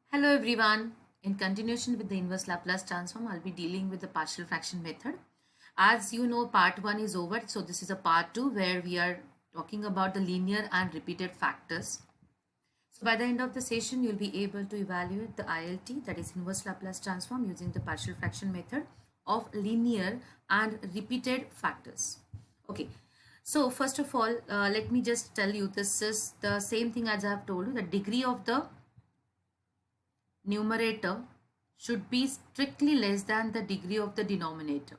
Hello everyone. In continuation with the inverse Laplace transform, I'll be dealing with the partial fraction method. As you know, part 1 is over. So this is a part 2 where we are talking about the linear and repeated factors. So by the end of the session, you'll be able to evaluate the ILT, that is inverse Laplace transform, using the partial fraction method of linear and repeated factors. Okay. So first of all, let me just tell you, this is the same thing as I have told you. The degree of the numerator should be strictly less than the degree of the denominator.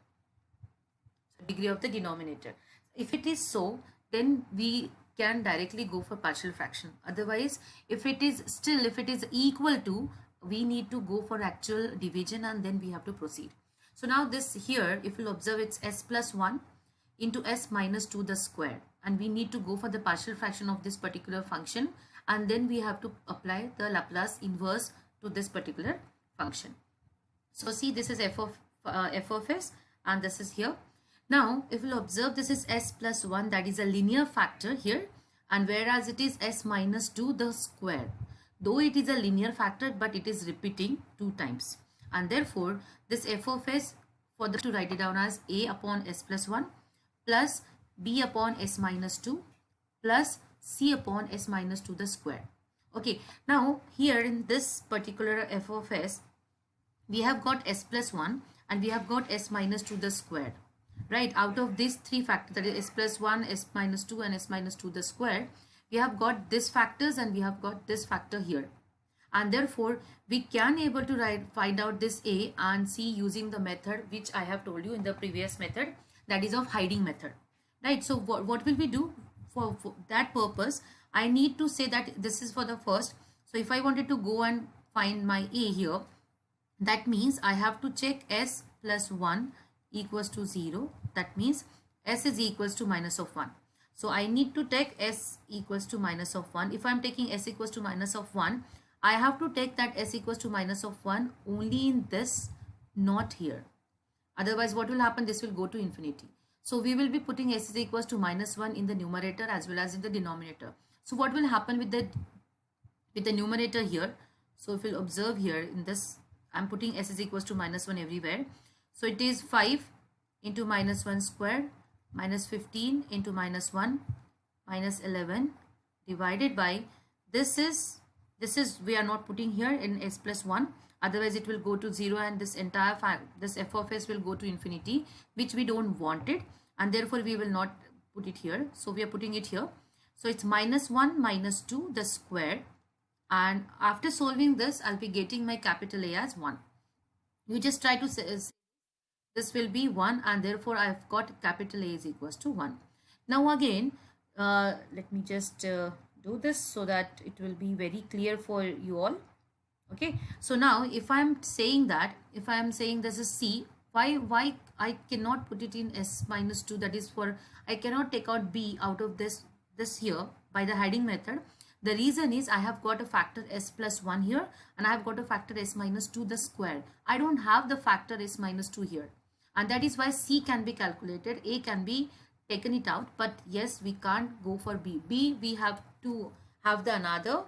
So degree of the denominator. If it is so, then we can directly go for partial fraction. Otherwise, if it is equal to, we need to go for actual division and then we have to proceed. So now this here, if you'll observe, it's s plus 1 into s minus 2 the square, and we need to go for the partial fraction of this particular function, and then we have to apply the Laplace inverse to this particular function. So see, this is f of s and this is here. Now if you observe, this is s plus 1, that is a linear factor here, and whereas it is s minus 2 the square. Though it is a linear factor, but it is repeating 2 times, and therefore this f of s, for the to write it down as a upon s plus 1 plus b upon s minus 2 plus c upon s minus 2 the square. Okay, now here in this particular f of s, we have got s plus 1 and we have got s minus 2 the square, right? Out of these three factors, that is s plus 1, s minus 2 and s minus 2 the square, we have got this factors and we have got this factor here, and therefore we can able to find out this a and c using the method which I have told you in the previous method, that is of hiding method, right? So what will we do for that purpose? I need to say that this is for the first. So if I wanted to go and find my a here, that means I have to check s plus 1 equals to 0. That means s is equals to minus of 1. So I need to take s equals to minus of 1. If I'm taking s equals to minus of 1, I have to take that s equals to minus of 1 only in this, not here. Otherwise what will happen? This will go to infinity. So we will be putting s is equals to minus 1 in the numerator as well as in the denominator. So what will happen with the numerator here? So if you'll observe here in this, I'm putting s is equals to minus 1 everywhere. So it is 5 into minus 1 square minus 15 into minus 1 minus 11 divided by, this is we are not putting here in s plus 1, otherwise it will go to 0 and this entire this f of s will go to infinity, which we don't want it, and therefore we will not put it here. So we are putting it here. So it's minus 1 minus 2 the square, and after solving this I'll be getting my capital A as 1. You just try to say this will be 1, and therefore I've got capital A is equals to 1. Now again, let me just do this so that it will be very clear for you all. Okay, so now if I'm saying this is c, why I cannot put it in s minus 2, that is for I cannot take out b out of this here by the hiding method. The reason is I have got a factor s plus 1 here and I have got a factor s minus 2 the square. I don't have the factor s minus 2 here, and that is why c can be calculated, a can be taken it out, but yes, we can't go for b. We have to have the another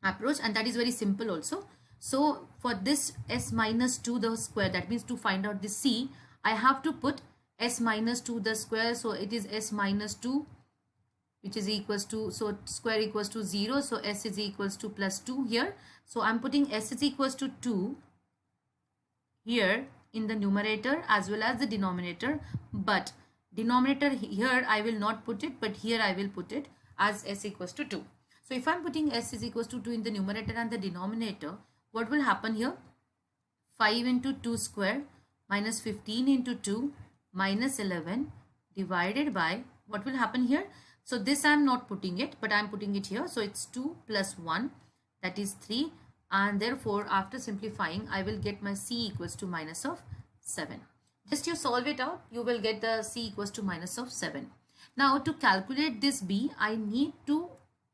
approach, and that is very simple also. So for this s minus 2 the square, that means to find out the c, I have to put s minus 2 the square. So it is s minus 2, which is equals to, so square equals to 0, so s is equals to plus 2 here. So I'm putting s is equals to 2 here in the numerator as well as the denominator, but denominator here I will not put it, but here I will put it as s equals to 2. So if I'm putting s is equals to 2 in the numerator and the denominator, what will happen here? 5 into 2 square minus 15 into 2 minus 11 divided by, what will happen here? So this I'm not putting it, but I'm putting it here. So it's 2 plus 1, that is 3, and therefore after simplifying I will get my c equals to minus of 7. Just you solve it out, you will get the c equals to minus of 7. Now to calculate this b, I need to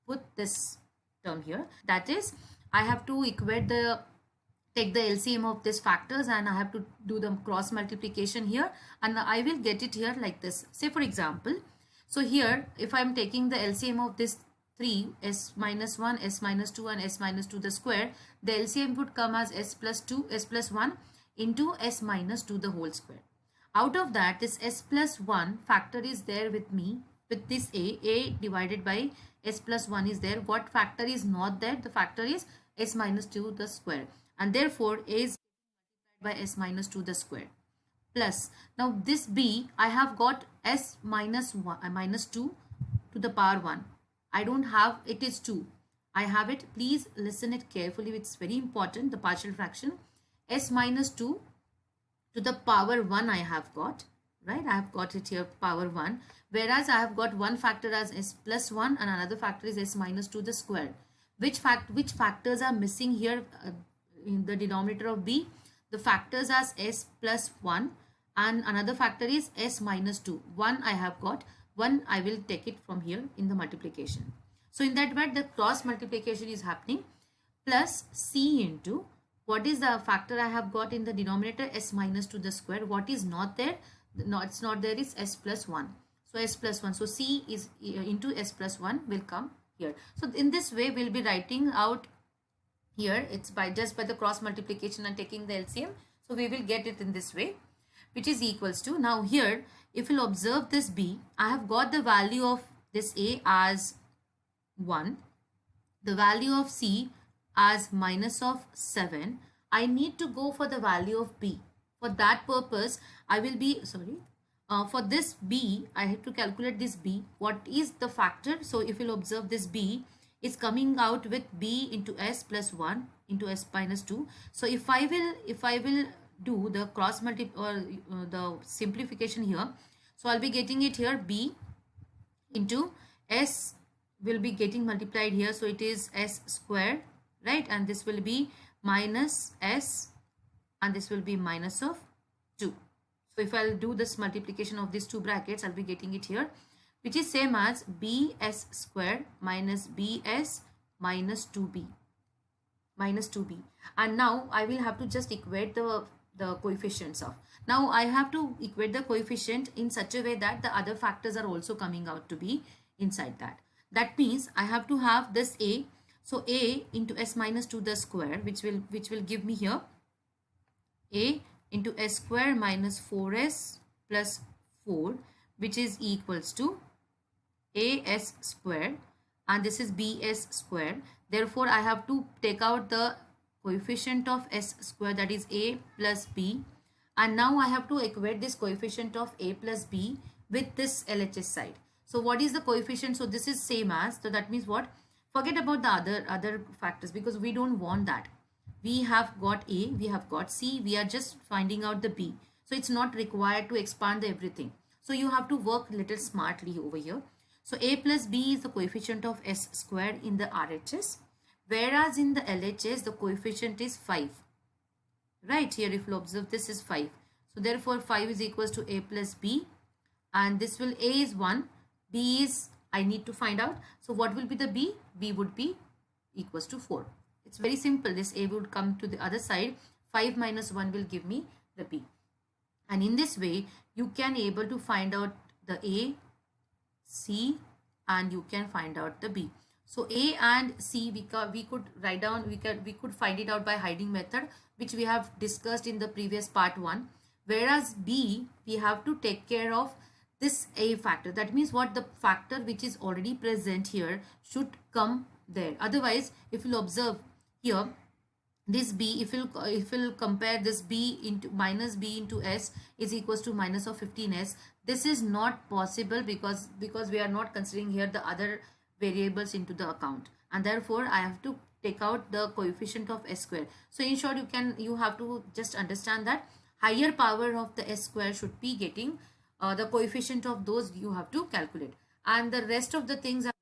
put this term here, that is I have to take the LCM of these factors and I have to do the cross multiplication here, and I will get it here like this. Say for example, so here if I am taking the LCM of this 3, s minus 1, s minus 2 and s minus 2 the square, the LCM would come as s plus 2, s plus 1 into s minus 2 the whole square. Out of that, this s plus 1 factor is there with me, with this a divided by s plus 1 is there. What factor is not there? The factor is s minus 2 the square, and therefore a is by s minus 2 the square. Plus, now this b, I have got s minus 1 minus 2 to the power 1. I don't have, it is 2. I have it, please listen it carefully, it's very important, the partial fraction. S minus 2 to the power 1 I have got, right? I have got it here, power 1. Whereas I have got one factor as s plus 1 and another factor is s minus 2 the square. Which factors are missing here in the denominator of b? The factors as s plus 1 and another factor is s minus 2. One I have got, one I will take it from here in the multiplication. So in that way the cross multiplication is happening, plus c into what is the factor I have got in the denominator, s minus 2 the square. What is not there? No, it's not there, is s plus 1. So s plus 1. So c is into s plus 1 will come here. So in this way we'll be writing out here, it's by just by the cross multiplication and taking the LCM. So we will get it in this way, which is equals to, now here if you'll observe this b, I have got the value of this a as 1, the value of c as minus of 7. I need to go for the value of b. For that purpose I will be for this b I have to calculate this b. What is the factor? So if you'll observe this b is coming out with b into s plus 1 into s minus 2. So if I will do the cross or the simplification here, so I'll be getting it here, b into s will be getting multiplied here, so it is s square, right? And this will be minus s and this will be minus of 2. So if I'll do this multiplication of these two brackets, I'll be getting it here, which is same as bs square minus bs minus 2b minus 2b. And now I will have to just equate the coefficients of. Now I have to equate the coefficient in such a way that the other factors are also coming out to be inside that. That means I have to have this a. So a into s minus 2 the square, which will give me here a into s square minus 4s plus 4, which is equals to as square, and this is bs square. Therefore I have to take out the coefficient of s square, that is a plus b, and now I have to equate this coefficient of a plus b with this LHS side. So what is the coefficient? So this is same as, so that means what? Forget about the other factors, because we don't want that. We have got a, we have got c, we are just finding out the b. So it's not required to expand everything. So you have to work little smartly over here. So a plus b is the coefficient of s square in the RHS, whereas in the LHS the coefficient is 5. Right here, if you observe, this is 5. So therefore 5 is equals to a plus b, and this will, a is 1, b is, I need to find out. So what will be the b? B would be equals to 4. It's very simple. This a would come to the other side. 5 minus 1 will give me the b. And in this way, you can able to find out the a, c, and you can find out the b. So a and c we could write down, we could find it out by hiding method, which we have discussed in the previous part 1. Whereas b, we have to take care of this a factor. That means what? The factor which is already present here should come there. Otherwise, if you observe here, this b, if you'll compare this b into minus b into s is equals to minus of 15s. This is not possible because we are not considering here the other variables into the account, and therefore I have to take out the coefficient of s square. So in short, you have to just understand that higher power of the s square should be getting the coefficient of those you have to calculate, and the rest of the things are,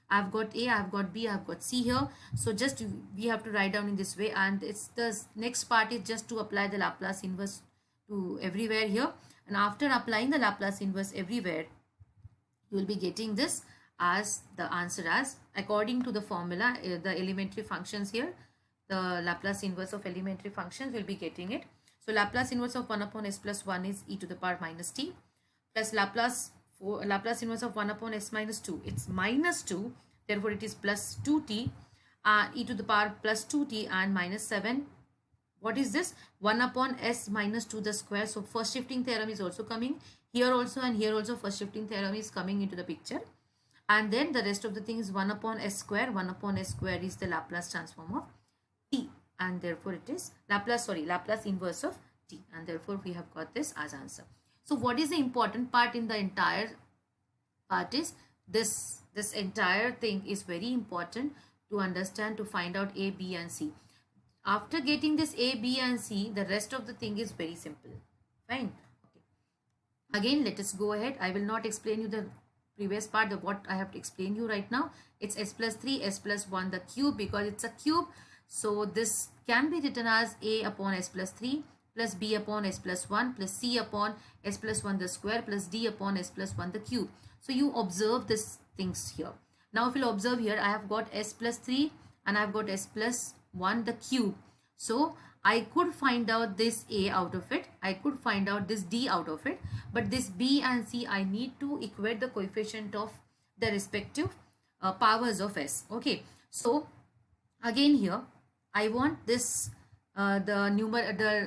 I've got a, I've got b, I've got c here. So just we have to write down in this way, and it's the next part is just to apply the Laplace inverse to everywhere here, and after applying the Laplace inverse everywhere, you will be getting this as the answer as according to the formula, the elementary functions here, the Laplace inverse of elementary functions will be getting it. So Laplace inverse of 1 upon s plus 1 is e to the power minus t, plus Laplace inverse of 1 upon s minus 2, it's minus 2, Therefore, it is plus 2t, e to the power plus 2t and minus 7. What is this? 1 upon s minus 2 the square. So first shifting theorem is also coming here also, and here also first shifting theorem is coming into the picture. And then the rest of the thing is 1 upon s square. 1 upon s square is the Laplace transform of t, and therefore it is Laplace inverse of t, and therefore we have got this as answer. So what is the important part in the entire part is this entire thing is very important to understand, to find out a, b and c. After getting this a, b and c, the rest of the thing is very simple. Fine. Okay. Again, let us go ahead. I will not explain you the previous part of what I have to explain you right now. It's s plus 3, s plus 1 the cube, because it's a cube. So this can be written as a upon s plus 3 plus b upon s plus 1 plus c upon s plus 1 the square plus d upon s plus 1 the cube. So you observe these things here. Now if you observe here, I have got s plus 3 and I have got s plus 1 the cube. So I could find out this a out of it, I could find out this d out of it, but this b and c I need to equate the coefficient of the respective powers of s. Okay, so again here I want this the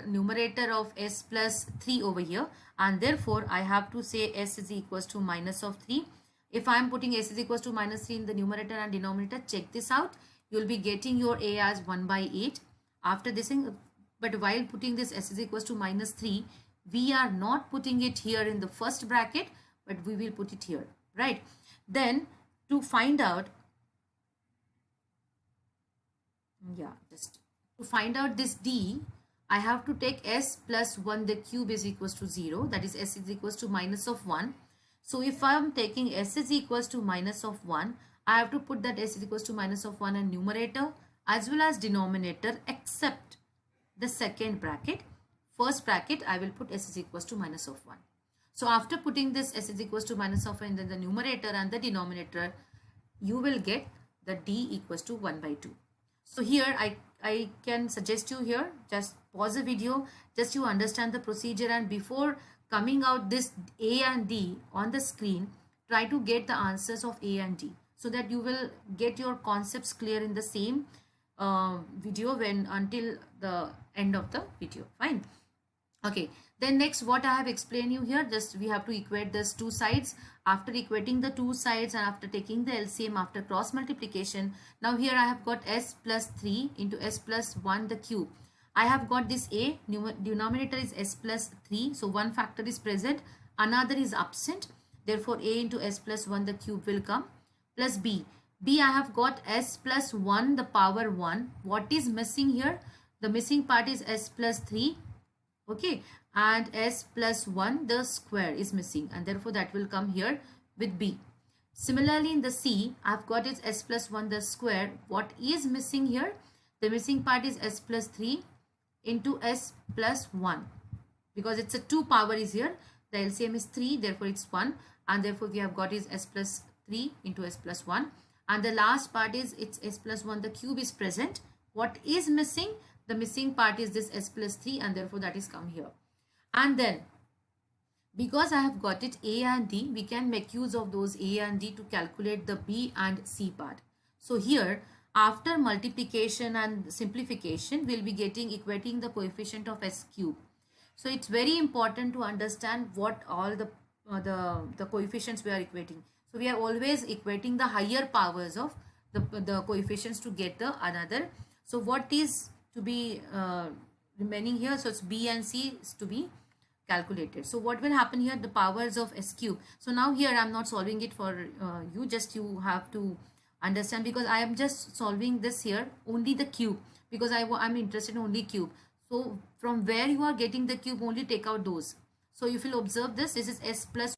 numerator of s plus 3 over here, and therefore I have to say s is equals to minus of 3. If I am putting s is equals to minus 3 in the numerator and denominator, check this out, you will be getting your a as 1 by 8 after this thing. But while putting this s is equals to minus 3, we are not putting it here in the first bracket, but we will put it here, right? Then to find out, to find out this d, I have to take s plus 1 the cube is equals to 0, that is s is equals to minus of 1. So if I am taking s is equals to minus of 1, I have to put that s is equals to minus of 1 in numerator as well as denominator, except the second bracket. First bracket I will put s is equals to minus of 1. So after putting this s is equals to minus of 1 in the numerator and the denominator, you will get the d equals to 1 by 2. So here I can suggest you here, just pause the video, just you understand the procedure, and before coming out this a and d on the screen, try to get the answers of a and d, so that you will get your concepts clear in the same video until the end of the video. Fine. Okay, then next what I have explained you here, just we have to equate these two sides. After equating the two sides and after taking the LCM, after cross multiplication, now here I have got s plus 3 into s plus 1 the cube. I have got this a, denominator is s plus 3, so one factor is present, another is absent, therefore a into s plus 1 the cube will come, plus b. I have got s plus 1 the power 1. What is missing here? The missing part is s plus 3, okay, and s plus 1 the square is missing, and therefore that will come here with b. Similarly in the c, I have got is s plus 1 the square. What is missing here? The missing part is s plus 3 into s plus 1, because it's a 2 power is here, the LCM is 3, therefore it's 1, and therefore we have got is s plus 3 into s plus 1, and the last part is it's s plus 1 the cube is present. What is missing? The missing part is this s plus 3, and therefore that is come here. And then because I have got it a and d, we can make use of those a and d to calculate the b and c part. So here after multiplication and simplification, we'll be getting equating the coefficient of s cube. So it's very important to understand what all the coefficients we are equating. So we are always equating the higher powers of the coefficients to get the another. So what is to be remaining here? So it's b and c is to be calculated. So what will happen here? The powers of s cube. So now here I'm not solving it for you, just you have to understand, because I am just solving this here only the cube, because I'm interested in only cube. So from where you are getting the cube, only take out those. So if you'll observe this is s plus.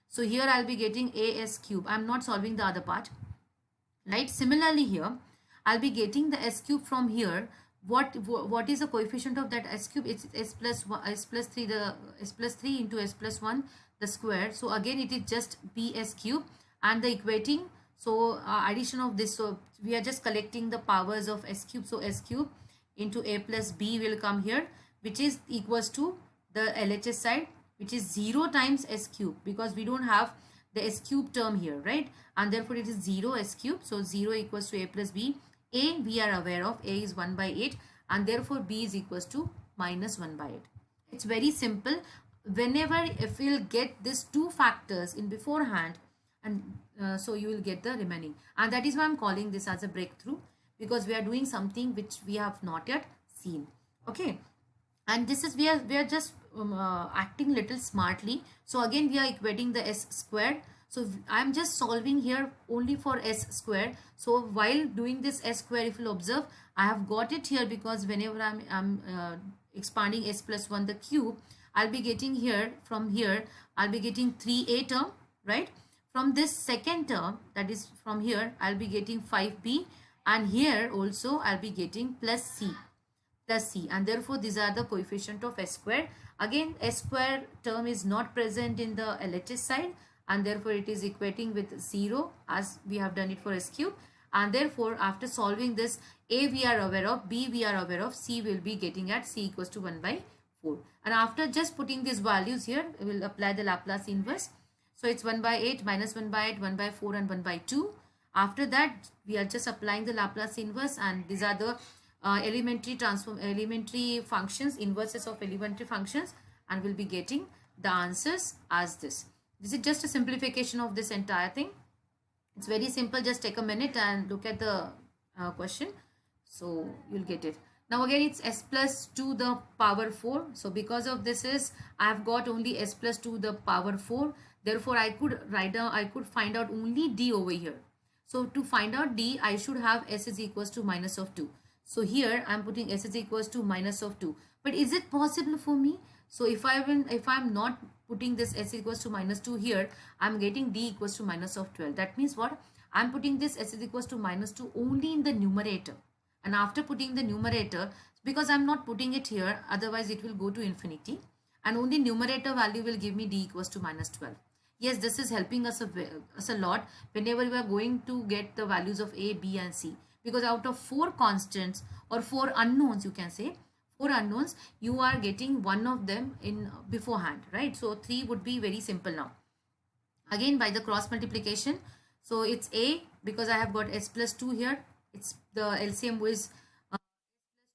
So here I'll be getting as cube. I'm not solving the other part, right? Similarly here I'll be getting the s cube from here. What is the coefficient of that s cube? It's s plus 3 into s plus 1 the square. So again it is just bs cube, and the equating, so addition of this, so we are just collecting the powers of s cube. So s cube into a plus b will come here, which is equals to the LHS side, which is 0 times s cube, because we don't have the s cube term here, right? And therefore it is 0 s cube. So 0 equals to a plus b. A we are aware of, a is 1 by 8, and therefore b is equals to minus 1 by 8. It's very simple. Whenever if we'll get these two factors in beforehand, and so you will get the remaining, and that is why I'm calling this as a breakthrough, because we are doing something which we have not yet seen. Okay, and this is we are just acting little smartly. So again we are equating the s squared. So I'm just solving here only for s squared. So while doing this s square, if you'll observe, I have got it here because whenever I'm expanding s plus 1 the cube, I'll be getting here, from here I'll be getting 3a term, right? From this second term, that is from here, I'll be getting 5b, and here also I'll be getting plus c, and therefore these are the coefficient of s square. Again, s square term is not present in the LHS side, and therefore it is equating with 0 as we have done it for s cube. And therefore after solving this, a we are aware of, b we are aware of, c will be getting at c equals to 1 by 4. And after just putting these values here, we will apply the Laplace inverse. So it's 1 by 8, minus 1 by 8, 1 by 4, and 1 by 2. After that, we are just applying the Laplace inverse, and these are the elementary functions, inverses of elementary functions, and we'll be getting the answers as this. This is just a simplification of this entire thing. It's very simple. Just take a minute and look at the question. So you'll get it. Now again, it's s plus 2 the power 4. So because of this is, I have got only s plus 2 the power 4. Therefore, I could write down, I could find out only d over here. So to find out d, I should have s is equals to minus of 2. So here I'm putting s is equals to minus of 2. But is it possible for me? So if I'm not putting this s equals to minus 2 here, I'm getting d equals to minus of 12. That means what? I'm putting this s is equals to minus 2 only in the numerator. And after putting the numerator, because I'm not putting it here, otherwise it will go to infinity. And only numerator value will give me d equals to minus 12. Yes, this is helping us a lot whenever we are going to get the values of a, b, and c. Because out of 4 constants or 4 unknowns, you can say, 4 unknowns, you are getting one of them in beforehand, right? So 3 would be very simple now. Again, by the cross multiplication, so it's a, because I have got s plus 2 here, it's the LCM was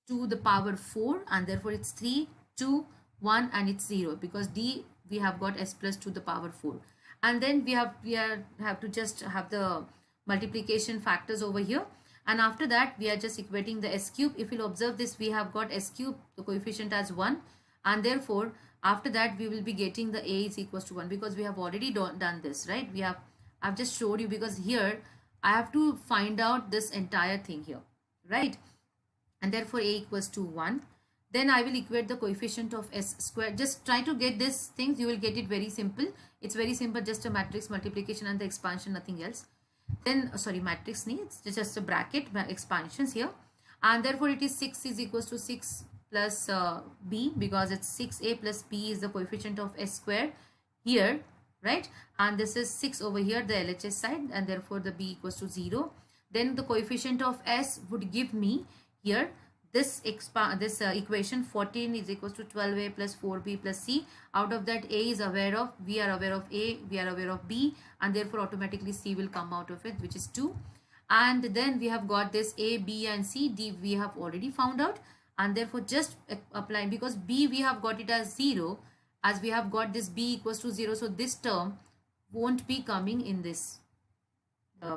2 the power 4, and therefore it's 3, 2, 1, and it's 0, because d we have got s plus 2 the power 4. And then we have to just have the multiplication factors over here, and after that we are just equating the s cube. If you'll observe this, we have got s cube, the coefficient as 1, and therefore after that we will be getting the a is equals to 1, because we have already done this, right? I've just showed you, because here I have to find out this entire thing here, right? And therefore a equals to 1. Then I will equate the coefficient of s square. Just try to get these things, you will get it very simple. It's very simple, just a matrix multiplication and the expansion, nothing else. Then sorry, matrix needs just a bracket expansions here, and therefore it is 6 is equals to 6 plus b, because it's 6a plus b is the coefficient of s square here, right? And this is 6 over here, the LHS side, and therefore the b equals to 0. Then the coefficient of s would give me here this equation 14 is equals to 12a plus 4b plus c. Out of that, a is aware of, we are aware of a, we are aware of b, and therefore automatically c will come out of it, which is 2. And then we have got this a, b, and c. D we have already found out, and therefore just applying, because b we have got it as 0, as we have got this b equals to 0, so this term won't be coming in this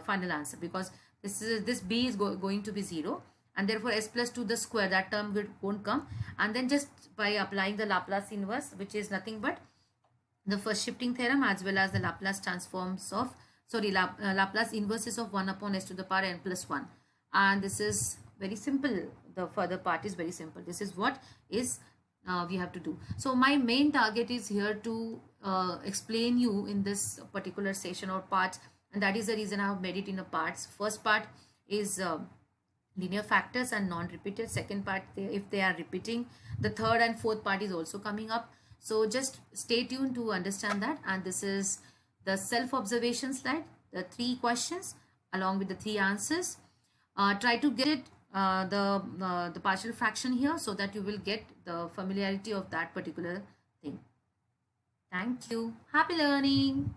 final answer, because this b is going to be 0. And therefore s plus 2 the square, that term won't come. And then just by applying the Laplace inverse, which is nothing but the first shifting theorem, as well as the Laplace transforms of, sorry, Laplace inverses of 1 upon s to the power n plus 1. And this is very simple. The further part is very simple. This is what is we have to do. So my main target is here to explain you in this particular session or part, and that is the reason I have made it in a parts. First part is linear factors and non-repeated. Second part, if they are repeating. The third and fourth part is also coming up. So just stay tuned to understand that. And this is the self-observation slide, the 3 questions along with the 3 answers. Try to get it, the partial fraction here, so that you will get the familiarity of that particular thing. Thank you. Happy learning.